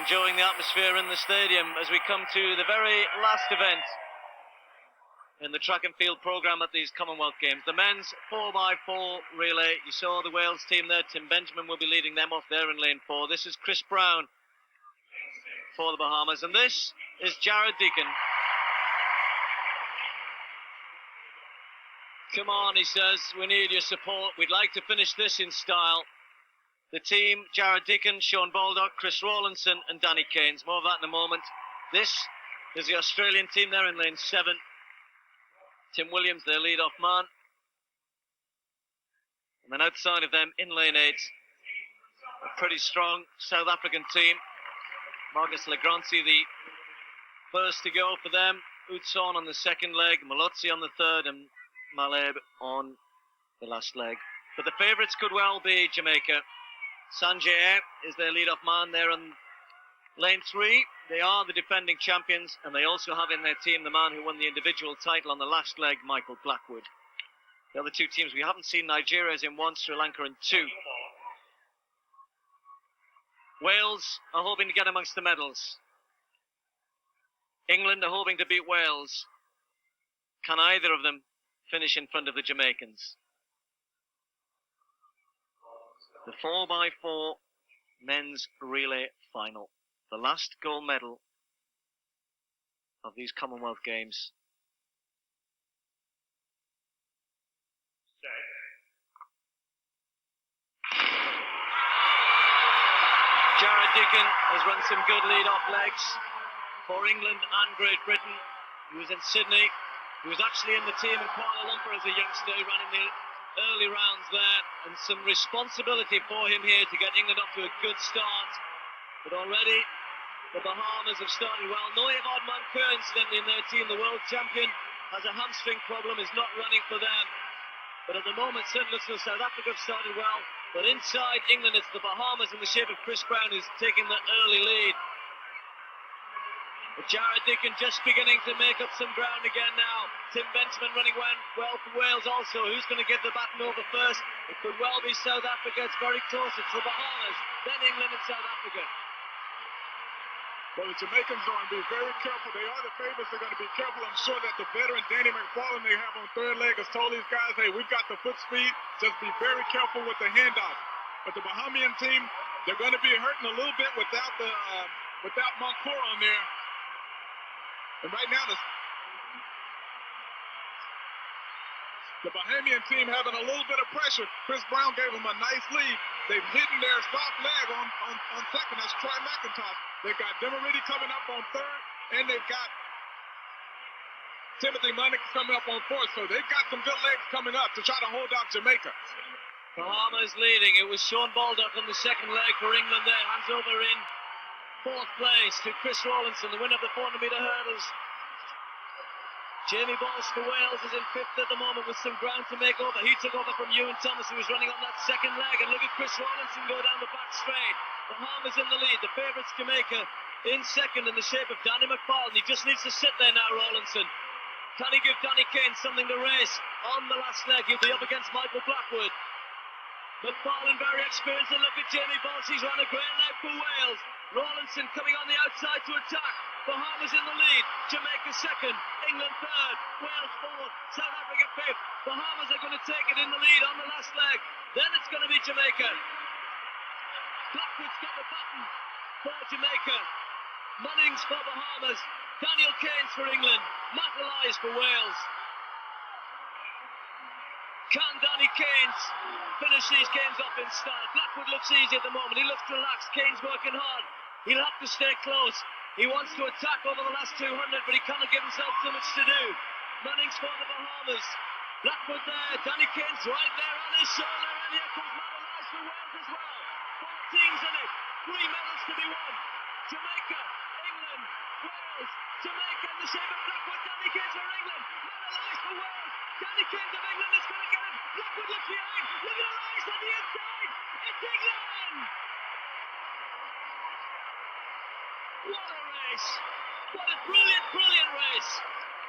enjoying the atmosphere in the stadium as we come to the very last event in the track and field programme at these Commonwealth Games. The men's 4x4 relay. You saw the Wales team there. Tim Benjamin will be leading them off there in lane 4. This is Chris Brown for the Bahamas, and this is Jared Deacon. Come on, he says, we need your support. We'd like to finish this in style. The team, Jared Deacon, Sean Baldock, Chris Rawlinson and Danny Keynes. More of that in a moment. This is the Australian team there in lane 7. Tim Williams, their lead-off man. And then outside of them, in lane 8, a pretty strong South African team. Marcus Legranci, the first to go for them. Utson on the second leg, Malotzi on the third, and Maleb on the last leg. But the favourites could well be Jamaica. Sanjay is their lead-off man there on lane 3. They are the defending champions, and they also have in their team the man who won the individual title on the last leg, Michael Blackwood. The other two teams we haven't seen, Nigeria is in 1, Sri Lanka in 2. Wales are hoping to get amongst the medals. England are hoping to beat Wales. Can either of them finish in front of the Jamaicans? The 4x4 men's relay final. The last gold medal of these Commonwealth Games. Jared Deacon has run some good lead-off legs for England and Great Britain. He was in Sydney. He was actually in the team in Kuala Lumpur as a youngster. He ran in the early rounds there, and some responsibility for him here to get England off to a good start. But already the Bahamas have started well. Noyev Admanker, incidentally, in their team, the world champion, has a hamstring problem, is not running for them. But at the moment, certainly looks as South Africa have started well. But inside England, it's the Bahamas in the shape of Chris Brown who's taking the early lead. But Jared Deacon just beginning to make up some ground again now. Tim Benjamin running well for Wales also. Who's going to give the baton over first? It could well be South Africa. It's very close. It's the Bahamas, then England and South Africa. Well, the Jamaicans are going to be very careful. They are the favorites. They're going to be careful. I'm sure that the veteran Danny McFarlane they have on third leg has told these guys, hey, we've got the foot speed. Just be very careful with the handoff. But the Bahamian team, they're going to be hurting a little bit without Moncur on there. And right now, the Bahamian team having a little bit of pressure. Chris Brown gave them a nice lead. They've hidden their soft leg on second. That's Troy McIntosh. They've got Demariti coming up on third, and they've got Timothy Munnick coming up on fourth. So they've got some good legs coming up to try to hold off Jamaica. Bahamas leading. It was Sean Baldock on the second leg for England there. Hands over in 4th place to Chris Rawlinson, the winner of the 400-metre hurdles. Jamie Boss for Wales is in 5th at the moment with some ground to make over. He took over from Ewan Thomas, who was running on that second leg. And look at Chris Rawlinson go down the back straight. Bahamas in the lead. The favourites Jamaica in second in the shape of Danny McFarlane. He just needs to sit there now, Rawlinson. Can he give Danny Keynes something to race on the last leg? He'll be up against Michael Blackwood. McFarlane very experienced, and look at Jamie Boss. He's run a great leg for Wales. Rawlinson coming on the outside to attack. Bahamas in the lead. Jamaica second. England third. Wales fourth. South Africa fifth. Bahamas are going to take it in the lead on the last leg. Then it's going to be Jamaica. Blackwood's got the button for Jamaica. Munnings for Bahamas. Daniel Keynes for England. Matt Elias for Wales. Can Danny Keynes finish these games off in style? Blackwood looks easy at the moment. He looks relaxed. Keynes working hard. He'll have to stay close. He wants to attack over the last 200, but he cannot give himself too much to do. Munnings for the Bahamas. Blackwood there. Danny Keynes right there on his shoulder. And here comes Matt Elias for Wales as well. 4 teams in it. 3 medals to be won. Jamaica, England, Wales, Jamaica in the shape of Blackwood. Danny Keynes for England. Matt Elias for Wales. Danny Keynes of England is going to get it. Blackwood looks behind. Look at Elias on the inside. It's England. What a race. What a brilliant, brilliant race.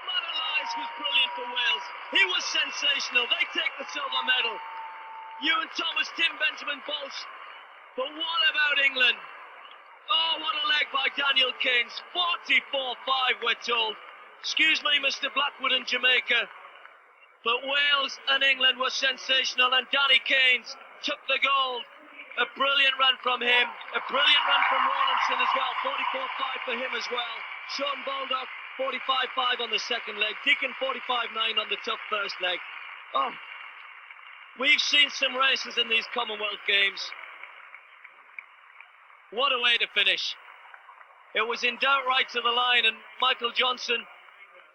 Matt Elias was brilliant for Wales. He was sensational. They take the silver medal. Ewan Thomas, Tim Benjamin both. But what about England? Oh, what a leg by Daniel Keynes. 44-5, we're told. Excuse me, Mr. Blackwood and Jamaica, but Wales and England were sensational, and Danny Keynes took the gold. A brilliant run from him, a brilliant run from Rawlinson as well. 44-5 for him as well. Sean Baldock, 45-5 on the second leg. Deacon, 45-9 on the tough first leg. Oh, we've seen some races in these Commonwealth Games. What a way to finish. It was in doubt right to the line, and Michael Johnson,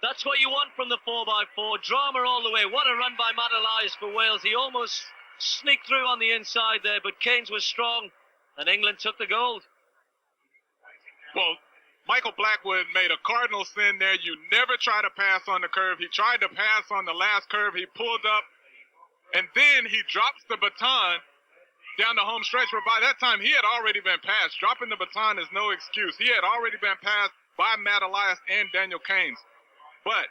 that's what you want from the 4x4. Drama all the way. What a run by Matt Elias for Wales. He almost sneaked through on the inside there, but Keynes was strong, and England took the gold. Well, Michael Blackwood made a cardinal sin there. You never try to pass on the curve. He tried to pass on the last curve. He pulled up, and then he drops the baton down the home stretch, where by that time he had already been passed. Dropping the baton is no excuse. He had already been passed by Matt Elias and Daniel Keynes. But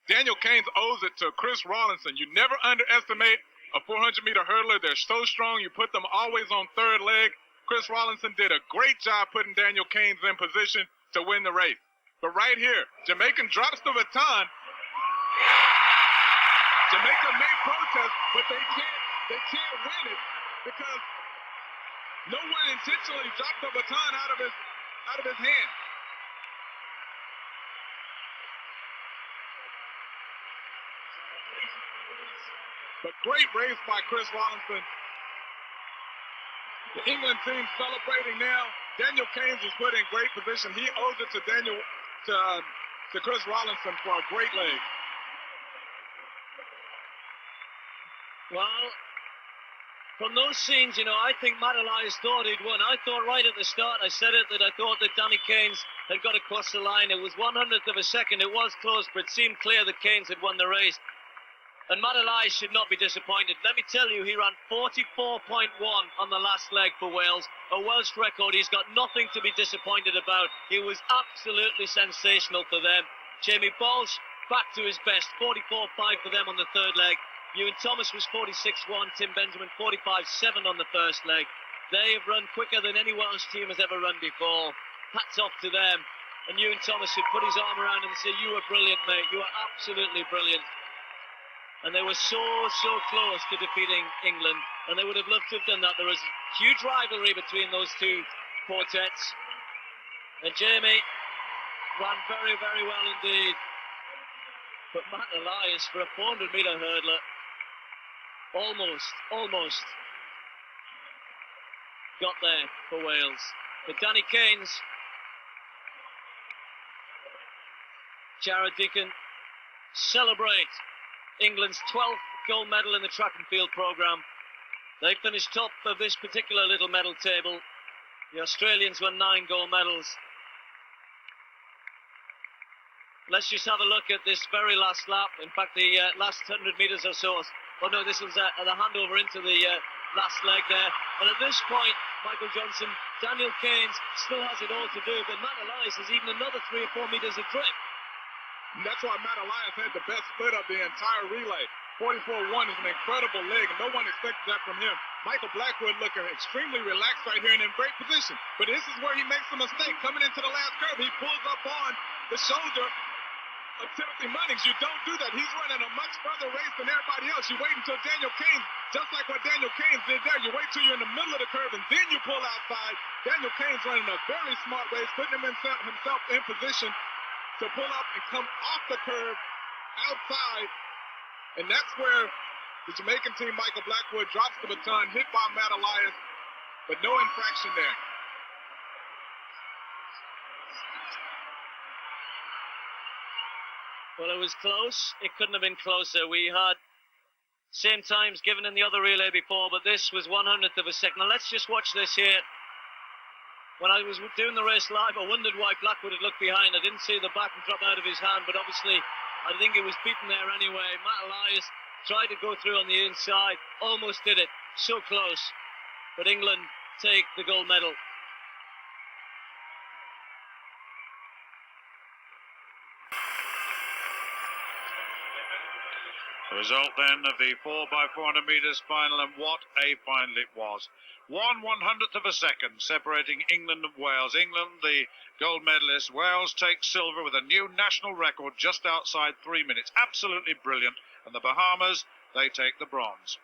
Daniel Keynes owes it to Chris Rawlinson. You never underestimate a 400-meter hurdler. They're so strong. You put them always on third leg. Chris Rawlinson did a great job putting Daniel Keynes in position to win the race. But right here, Jamaican drops the baton. Jamaica may protest, but they can't win it because no one intentionally dropped the baton out of his hand. But great race by Chris Rawlinson. The England team celebrating now. Daniel Keynes was put in great position. He owes it to Chris Rawlinson for a great leg. Well, from those scenes, I think Matt Elias thought he'd won. I thought right at the start, I said it, that I thought that Danny Keynes had got across the line. It was 100th of a second. It was close, but it seemed clear that Keynes had won the race. And Matt Elias should not be disappointed. Let me tell you, he ran 44.1 on the last leg for Wales. A Welsh record he's got nothing to be disappointed about. He was absolutely sensational for them. Jamie Balch, back to his best. 44.5 for them on the third leg. Ewan Thomas was 46.1. Tim Benjamin 45.7 on the first leg. They have run quicker than any Welsh team has ever run before. Hats off to them. And Ewan Thomas should put his arm around him and say, "You were brilliant, mate. You were absolutely brilliant." And they were so close to defeating England, and they would have loved to have done that. There was huge rivalry between those two quartets, and Jamie ran very, very well indeed. But Matt Elias, for a 400-meter hurdler, almost got there for Wales. But Danny Keynes, Jared Deacon, celebrate England's 12th gold medal in the track and field programme. They finished top of this particular little medal table. The Australians won 9 gold medals. Let's just have a look at this very last lap. In fact, the last 100 metres or so. Oh no, this was the handover into the last leg there. And at this point, Michael Johnson, Daniel Keynes still has it all to do, but Matt Elias is even another 3 or 4 metres adrift. And that's why Matt Elias had the best split of the entire relay. 44.1 is an incredible leg, and no one expected that from him. Michael Blackwood looking extremely relaxed right here and in great position. But this is where he makes a mistake. Coming into the last curve, he pulls up on the shoulder of Timothy Munnings. You don't do that. He's running a much further race than everybody else. You wait until Daniel Keynes, just like what Daniel Keynes did there. You wait till you're in the middle of the curve, and then you pull outside. Daniel Keynes running a very smart race, putting himself in position to pull up and come off the curve outside. And that's where the Jamaican team, Michael Blackwood, drops the baton, hit by Matt Elias, but no infraction there. Well, it was close. It couldn't have been closer. We had same times given in the other relay before, but this was 100th of a second. Now let's just watch this here. When I was doing the race live, I wondered why Blackwood had looked behind. I didn't see the baton drop out of his hand, but obviously I think it was beaten there anyway. Matt Elias tried to go through on the inside, almost did it, so close. But England take the gold medal. The result then of the 4x400 metres final, and what a final it was. 1/100th of a second separating England and Wales. England, the gold medalists. Wales takes silver with a new national record just outside 3 minutes. Absolutely brilliant. And the Bahamas, they take the bronze.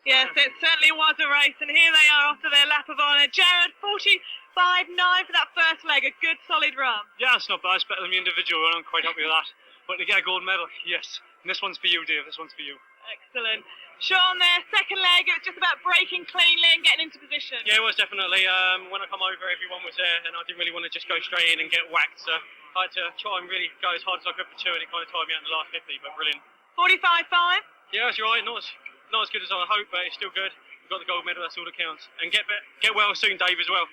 Yes, it certainly was a race, and here they are after their lap of honour. Jared, 45.9 for that first leg, a good solid run. Yeah, it's not bad. It's better than the individual run. I'm quite happy with that. But to get a gold medal, yes. And this one's for you, Dave. This one's for you. Excellent. Sean, their second leg, it was just about breaking cleanly and getting into position. Yeah, it was definitely. When I come over, everyone was there, and I didn't really want to just go straight in and get whacked. So I had to try and really go as hard as I could for two, and it kind of tied me out in the last 50, but brilliant. 45.5? Yeah, that's right. Not as good as I hoped, but it's still good. We've got the gold medal, that's all that counts. And get well soon, Dave, as well.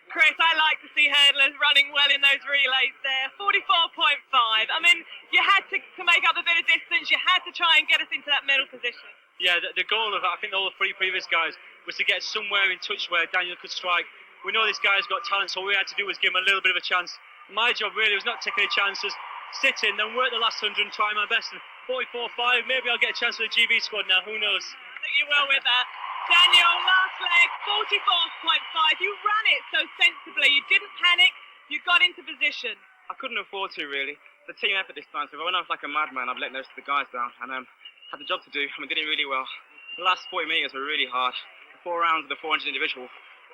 Chris, I like to see hurdlers running well in those relays there. 44.5. I mean, you had to make up a bit of distance. You had to try and get us into that middle position. Yeah, the goal of, I think, all the three previous guys was to get somewhere in touch where Daniel could strike. We know this guy's got talent, so all we had to do was give him a little bit of a chance. My job really was not taking any chances, sit in, then work the last 100 and try my best. And 44.5, maybe I'll get a chance for the GB squad now, who knows? I think you will with that. Daniel, last leg, 44.5. You ran it so sensibly. You didn't panic. You got into position. I couldn't afford to, really. The team effort this time, so if I went off like a madman, I've let most of the guys down, and had the job to do. I mean, did it really well. The last 40 metres were really hard. The 4 rounds of the 400 individual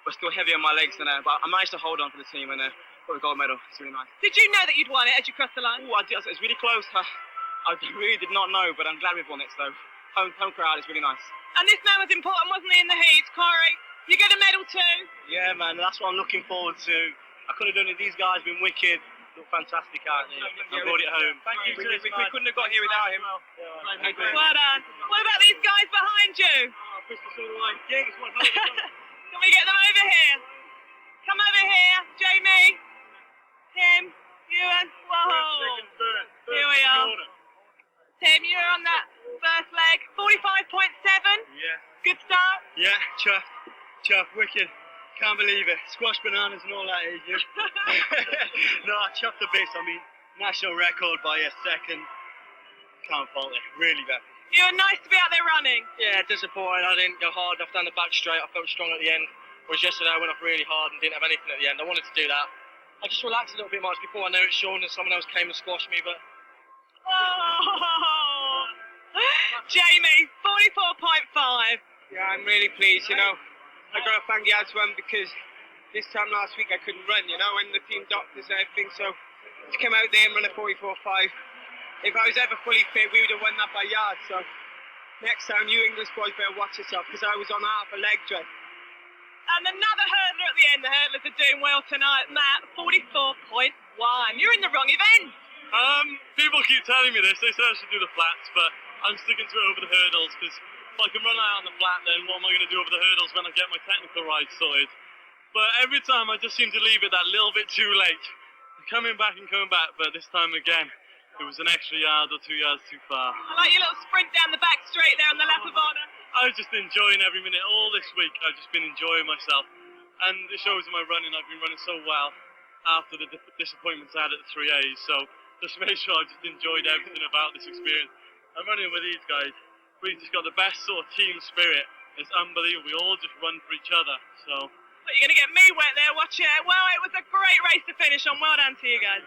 were still heavy on my legs, but I managed to hold on for the team and got the gold medal. It's really nice. Did you know that you'd won it as you crossed the line? Oh, I did. It was really close. I really did not know, but I'm glad we've won it, so home crowd is really nice. And this man was important, wasn't he, in the heat? Corey, you get a medal too? Yeah, man, that's what I'm looking forward to. I could have done it. These guys have been wicked. Look fantastic out there. I brought it home. Thank you. We couldn't have got here without him. Well done. What about these guys behind you? Can we get them over here? Come over here, Jamie, Tim, Ewan. Whoa. Here we are. Tim, you're on that first leg. 45.7. Yeah. Good start. Yeah, chuff, wicked. Can't believe it. Squash bananas and all that, you. No, I chuffed the bits. I mean, national record by a second. Can't fault it. Really happy. You were nice to be out there running. Yeah, disappointed. I didn't go hard enough down the back straight. I felt strong at the end. Whereas yesterday I went off really hard and didn't have anything at the end. I wanted to do that. I just relaxed a little bit much before I know it's Sean and someone else came and squashed me, but... Oh. Jamie, 44.5. Yeah, I'm really pleased, you know. I got to thank the odds one because this time last week I couldn't run, you know, and the team doctors and everything, so to come out there and run a 44.5, if I was ever fully fit, we would have won that by yards, so next time you English boys better watch yourself because I was on half a leg dread. And another hurdler at the end. The hurdlers are doing well tonight. Matt, 44.1. You're in the wrong event. People keep telling me this. They say I should do the flats, but I'm sticking to it over the hurdles because if I can run out on the flat, then what am I going to do over the hurdles when I get my technical ride sorted? But every time I just seem to leave it that little bit too late. Coming back, but this time again, it was an extra yard or 2 yards too far. I like your little sprint down the back straight there on the lap of honour. I was just enjoying every minute. All this week, I've just been enjoying myself. And it shows in my running. I've been running so well after the disappointments I had at the 3As. So just make sure I just enjoyed everything about this experience. I'm running with these guys. We've just got the best sort of team spirit. It's unbelievable. We all just run for each other. So. But you're going to get me wet there, watch it. Well, it was a great race to finish on. Well done to you guys.